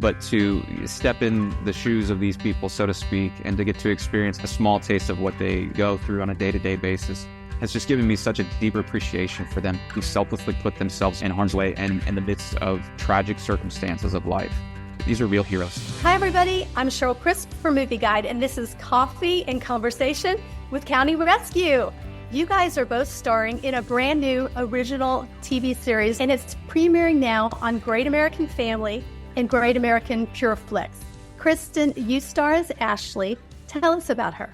but to step in the shoes of these people, so to speak, and to get to experience a small taste of what they go through on a day-to-day basis has just given me such a deeper appreciation for them who selflessly put themselves in harm's way and in the midst of tragic circumstances of life. These are real heroes. Hi, everybody. I'm Cheryl Crisp for Movieguide, and this is Coffee and Conversation with County Rescue. You guys are both starring in a brand new original TV series, and it's premiering now on Great American Family and Great American Pureflix. Kristin, you star as Ashley. Tell us about her.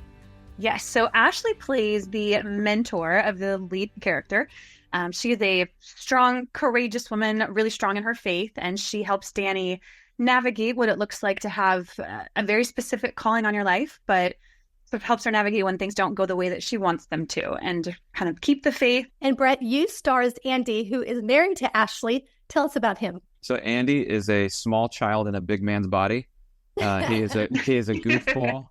Yes, so Ashley plays the mentor of the lead character. She is a strong, courageous woman, really strong in her faith, and she helps Danny navigate what it looks like to have a very specific calling on your life, but sort of helps her navigate when things don't go the way that she wants them to and kind of keep the faith. And Brett, you star as Andy, who is married to Ashley. Tell us about him. So Andy is a small child in a big man's body. He is a goofball.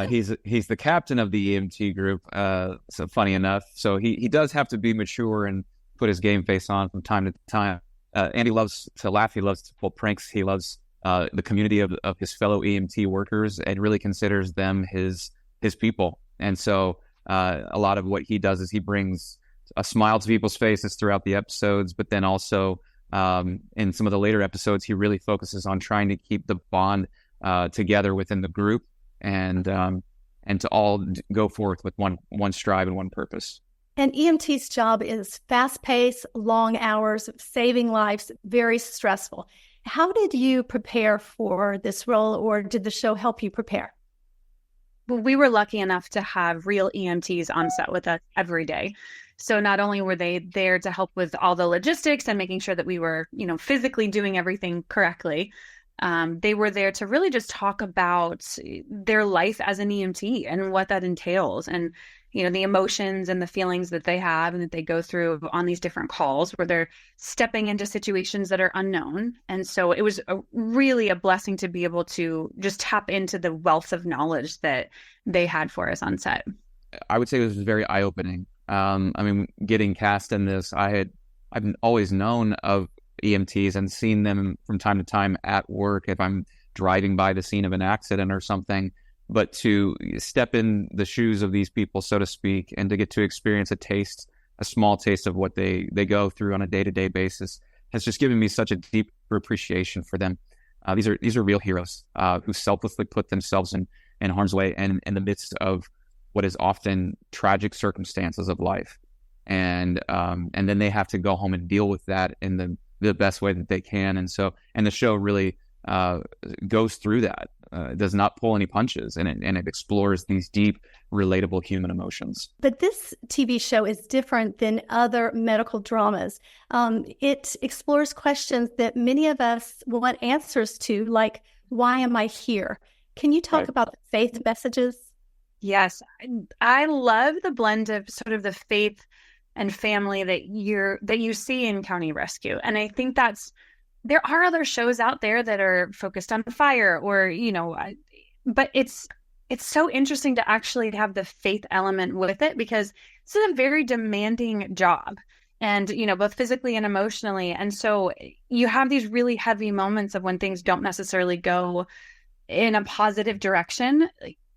He's the captain of the EMT group. So funny enough, so he does have to be mature and put his game face on from time to time. Andy loves to laugh. He loves to pull pranks. He loves the community of his fellow EMT workers and really considers them his people. And so a lot of what he does is he brings a smile to people's faces throughout the episodes, but then also in some of the later episodes, he really focuses on trying to keep the bond together within the group and to all go forth with one strive and one purpose. And EMT's job is fast-paced, long hours, saving lives, very stressful. How did you prepare for this role, or did the show help you prepare? Well, we were lucky enough to have real EMTs on set with us every day. So not only were they there to help with all the logistics and making sure that we were, physically doing everything correctly, they were there to really just talk about their life as an EMT and what that entails, and the emotions and the feelings that they have and that they go through on these different calls where they're stepping into situations that are unknown. And so it was really a blessing to be able to just tap into the wealth of knowledge that they had for us on set. I would say it was very eye-opening. Getting cast in this, I've always known of EMTs and seen them from time to time at work if I'm driving by the scene of an accident or something. But to step in the shoes of these people, so to speak, and to get to experience a small taste of what they go through on a day-to-day basis has just given me such a deep appreciation for them. These are real heroes who selflessly put themselves in harm's way and in the midst of what is often tragic circumstances of life. And then they have to go home and deal with that in the best way that they can. And the show really goes through that. It does not pull any punches, and it explores these deep, relatable human emotions. But this TV show is different than other medical dramas. It explores questions that many of us want answers to, like, why am I here? Can you talk about the faith messages? Yes, I love the blend of sort of the faith and family that you see in County Rescue. And I think there are other shows out there that are focused on fire but it's so interesting to actually have the faith element with it, because it's a very demanding job and, both physically and emotionally. And so you have these really heavy moments of when things don't necessarily go in a positive direction.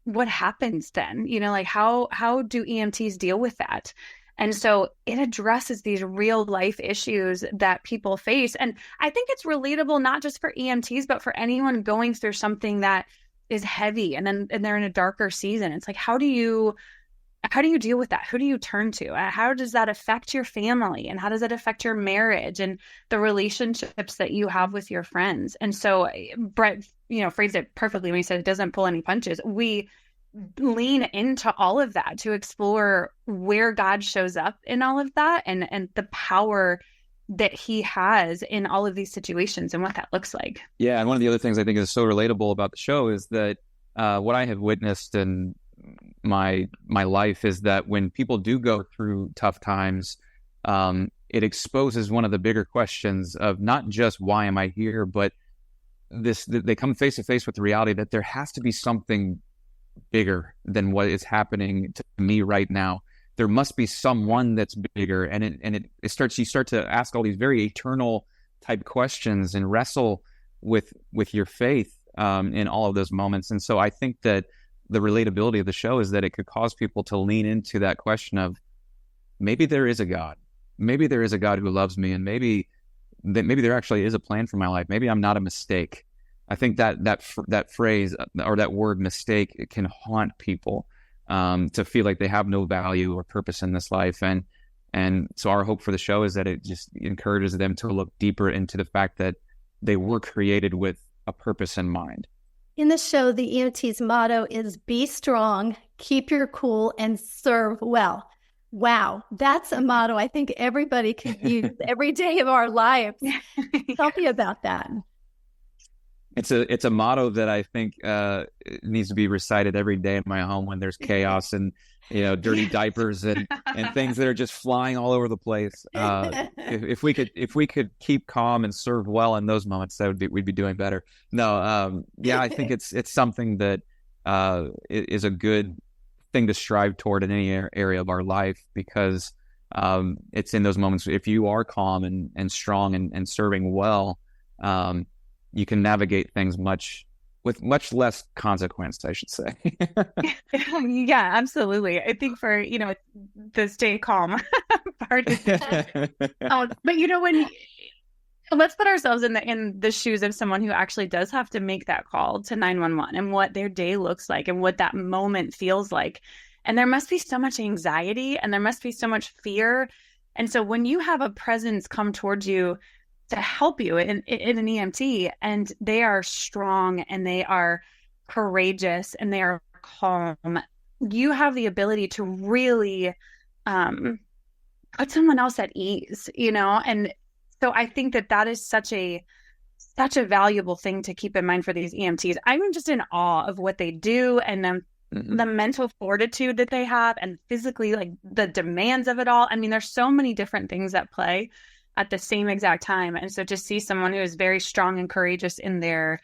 What happens then? How do EMTs deal with that? And so it addresses these real life issues that people face. And I think it's relatable, not just for EMTs, but for anyone going through something that is heavy and they're in a darker season. It's like, how do you deal with that? Who do you turn to? How does that affect your family? And how does it affect your marriage and the relationships that you have with your friends? And so Brett, phrased it perfectly when he said it doesn't pull any punches. We lean into all of that to explore where God shows up in all of that and the power that he has in all of these situations and what that looks like. Yeah. And one of the other things I think is so relatable about the show is that what I have witnessed in my life is that when people do go through tough times, it exposes one of the bigger questions of not just why am I here, but they come face to face with the reality that there has to be something bigger than what is happening to me right now. There must be someone that's bigger, and you start to ask all these very eternal type questions and wrestle with your faith in all of those moments. And so I think that the relatability of the show is that it could cause people to lean into that question of maybe there is a God. Maybe there is a God who loves me, and maybe there actually is a plan for my life. Maybe I'm not a mistake. I think that phrase or that word mistake, it can haunt people to feel like they have no value or purpose in this life. And so our hope for the show is that it just encourages them to look deeper into the fact that they were created with a purpose in mind. In the show, the EMT's motto is be strong, keep your cool, and serve well. Wow, that's a motto I think everybody could use every day of our lives. Tell me about that. It's a motto that I think needs to be recited every day in my home when there's chaos and dirty diapers and things that are just flying all over the place. If we could keep calm and serve well in those moments, we'd be doing better. No, I think it's something that is a good thing to strive toward in any area of our life, because it's in those moments, if you are calm and strong and serving well, you can navigate things with much less consequence, I should say. Yeah, absolutely. I think for, the stay calm part. But when let's put ourselves in the shoes of someone who actually does have to make that call to 911 and what their day looks like and what that moment feels like. And there must be so much anxiety and there must be so much fear. And so when you have a presence come towards you to help you in an EMT, and they are strong and they are courageous and they are calm, you have the ability to really put someone else at ease, and so I think that is such a valuable thing to keep in mind for these EMTs. I'm just in awe of what they do and the mental fortitude that they have, and physically, like, the demands of it all. I mean, there's so many different things at play at the same exact time. And so to see someone who is very strong and courageous in their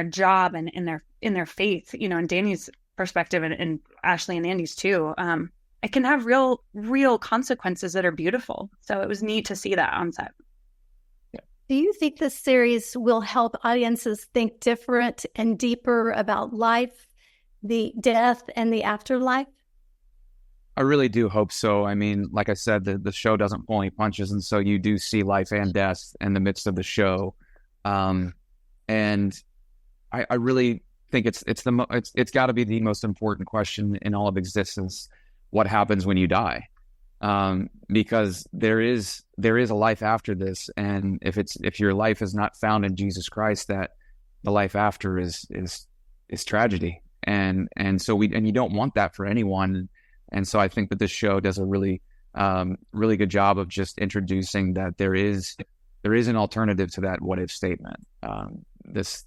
job and in their faith, in Danny's perspective and Ashley and Andy's too, it can have real consequences that are beautiful. So it was neat to see that on set. Do you think this series will help audiences think different and deeper about life, the death, and the afterlife? I really do hope so. I mean, like I said, the show doesn't pull any punches, and so you do see life and death in the midst of the show. And I really think it's got to be the most important question in all of existence: what happens when you die? Because there is a life after this, and if your life is not found in Jesus Christ, that the life after is tragedy, and so you don't want that for anyone. And so I think that this show does a really good job of just introducing that there is an alternative to that what if statement. This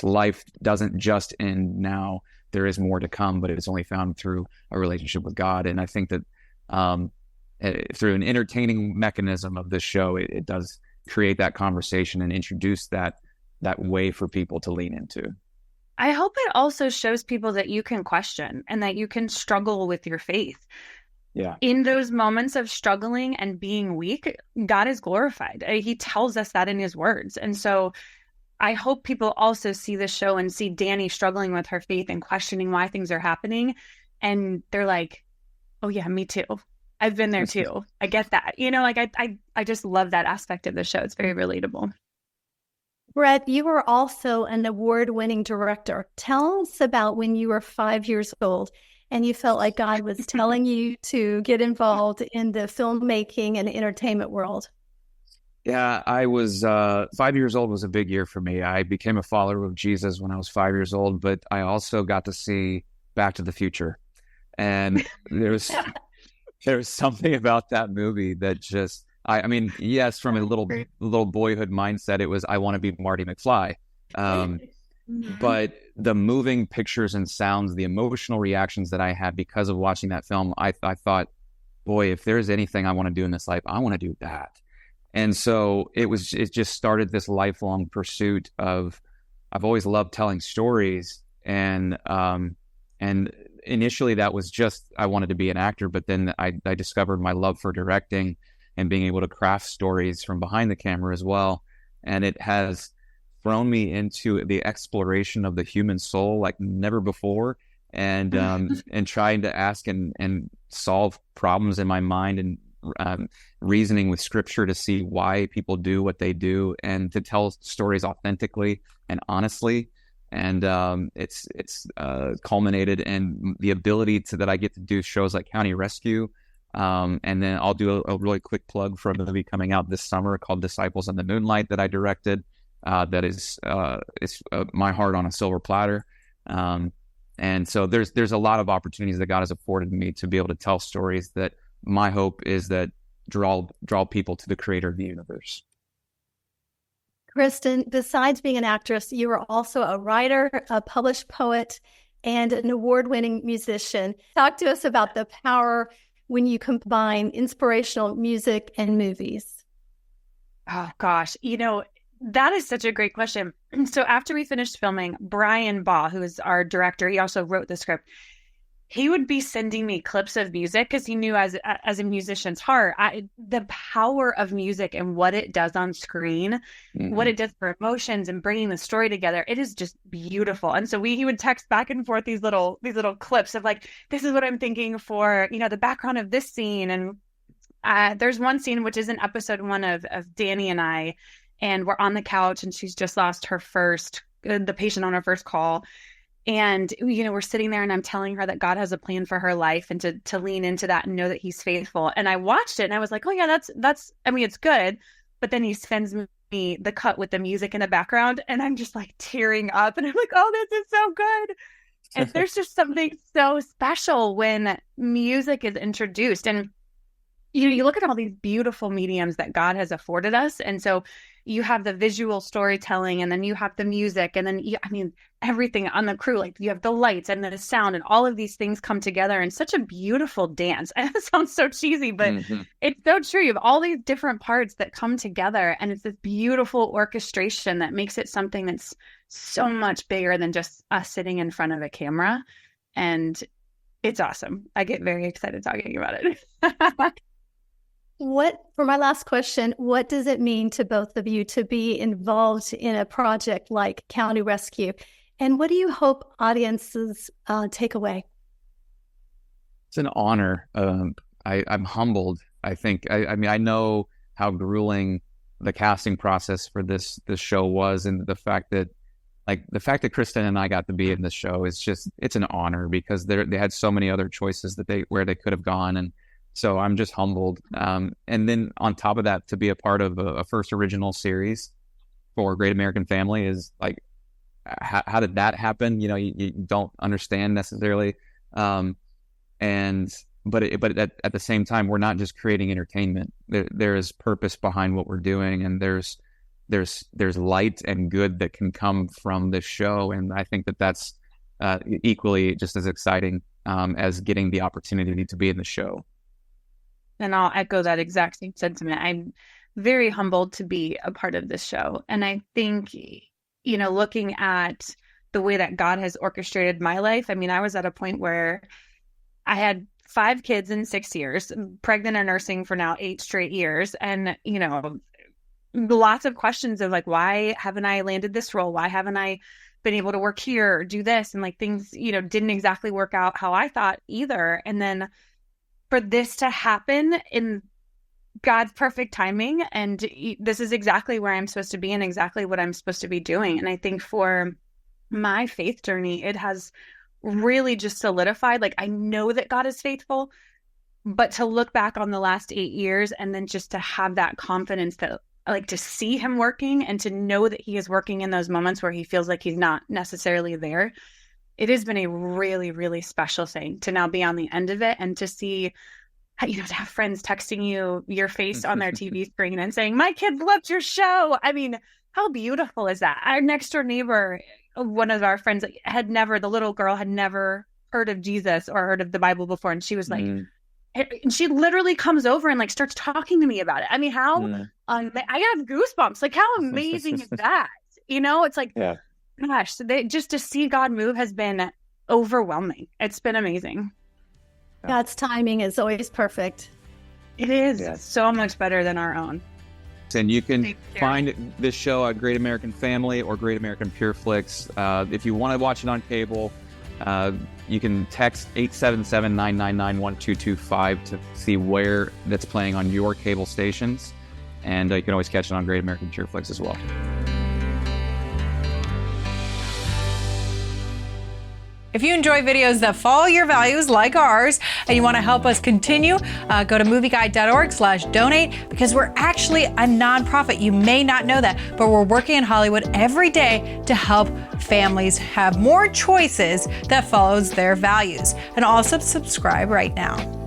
life doesn't just end now. There is more to come, but it's only found through a relationship with God. And I think that through an entertaining mechanism of this show, it does create that conversation and introduce that way for people to lean into. I hope it also shows people that you can question and that you can struggle with your faith. Yeah. In those moments of struggling and being weak, God is glorified. He tells us that in his words. And so I hope people also see the show and see Danny struggling with her faith and questioning why things are happening. And they're like, oh yeah, me too. I've been there too. I get that. I just love that aspect of the show. It's very relatable. Brett, you were also an award-winning director. Tell us about when you were 5 years old and you felt like God was telling you to get involved in the filmmaking and entertainment world. Yeah, I was 5 years old was a big year for me. I became a follower of Jesus when I was 5 years old, but I also got to see Back to the Future. And there was something about that movie that just, I mean, yes, from a little boyhood mindset, it was, I want to be Marty McFly. But the moving pictures and sounds, the emotional reactions that I had because of watching that film, I thought, boy, if there's anything I want to do in this life, I want to do that. And so it just started this lifelong pursuit of, I've always loved telling stories. And initially that was just, I wanted to be an actor, but then I discovered my love for directing and being able to craft stories from behind the camera as well. And it has thrown me into the exploration of the human soul like never before, and trying to ask and solve problems in my mind, and reasoning with scripture to see why people do what they do, and to tell stories authentically and honestly. And it's culminated in the ability that I get to do shows like County Rescue. And then I'll do a really quick plug for a movie coming out this summer called Disciples in the Moonlight that I directed. That is it's my heart on a silver platter. And so there's a lot of opportunities that God has afforded me to be able to tell stories that my hope is that draw people to the creator of the universe. Kristin, besides being an actress, you are also a writer, a published poet, and an award-winning musician. Talk to us about the power when you combine inspirational music and movies. Oh, gosh. That is such a great question. So after we finished filming, Brian Baugh, who is our director, he also wrote the script. He would be sending me clips of music because he knew as a musician's heart, the power of music and what it does on screen, what it does for emotions and bringing the story together. It is just beautiful. And so he would text back and forth these little clips of like, this is what I'm thinking for, the background of this scene. And there's one scene, which is in episode 1 of Danny and I, and we're on the couch and she's just lost the patient on her first call. And, we're sitting there and I'm telling her that God has a plan for her life and to lean into that and know that he's faithful. And I watched it and I was like, oh yeah, that's, it's good. But then he sends me the cut with the music in the background and I'm just like tearing up and I'm like, oh, this is so good. And there's just something so special when music is introduced. And, you look at all these beautiful mediums that God has afforded us. And so you have the visual storytelling and then you have the music and then, everything on the crew, like you have the lights and the sound and all of these things come together in such a beautiful dance. And it sounds so cheesy, but it's so true. You have all these different parts that come together and it's this beautiful orchestration that makes it something that's so much bigger than just us sitting in front of a camera. And it's awesome. I get very excited talking about it. For my last question, what does it mean to both of you to be involved in a project like County Rescue? And what do you hope audiences take away? It's an honor. I'm humbled. I think. I know how grueling the casting process for this show was, and the fact that Kristin and I got to be in this show is it's an honor because they had so many other choices where they could have gone, and so I'm just humbled. And then on top of that, to be a part of a first original series for Great American Family is like, how did that happen? You don't understand necessarily. But at the same time, we're not just creating entertainment. There is purpose behind what we're doing, and there's light and good that can come from this show. And I think that's equally just as exciting as getting the opportunity to be in the show. And I'll echo that exact same sentiment. I'm very humbled to be a part of this show. And I think, looking at the way that God has orchestrated my life, I was at a point where I had 5 kids in 6 years, pregnant and nursing for now 8 straight years. And, lots of questions of like, why haven't I landed this role? Why haven't I been able to work here or do this? And like things, didn't exactly work out how I thought either. And then for this to happen in God's perfect timing, and this is exactly where I'm supposed to be and exactly what I'm supposed to be doing. And I think for my faith journey, it has really just solidified, like I know that God is faithful, but to look back on the last 8 years and then just to have that confidence that like to see him working and to know that he is working in those moments where he feels like he's not necessarily there. It has been a really, really special thing to now be on the end of it and to see, to have friends texting you your face on their TV screen and saying, my kids loved your show. How beautiful is that? Our next door neighbor, one of our friends the little girl had never heard of Jesus or heard of the Bible before. And she was like, and she literally comes over and like starts talking to me about it. I have goosebumps. Like, how amazing is that? It's like, yeah. Gosh, just to see God move has been overwhelming. It's been amazing. God's timing is always perfect. It is so much better than our own. And you can find this show at Great American Family or Great American Pureflix. If you want to watch it on cable, you can text 877-999-1225 to see where that's playing on your cable stations. And you can always catch it on Great American Pureflix as well. If you enjoy videos that follow your values like ours and you want to help us continue, go to movieguide.org/donate, because we're actually a nonprofit. You may not know that, but we're working in Hollywood every day to help families have more choices that follows their values. And also subscribe right now.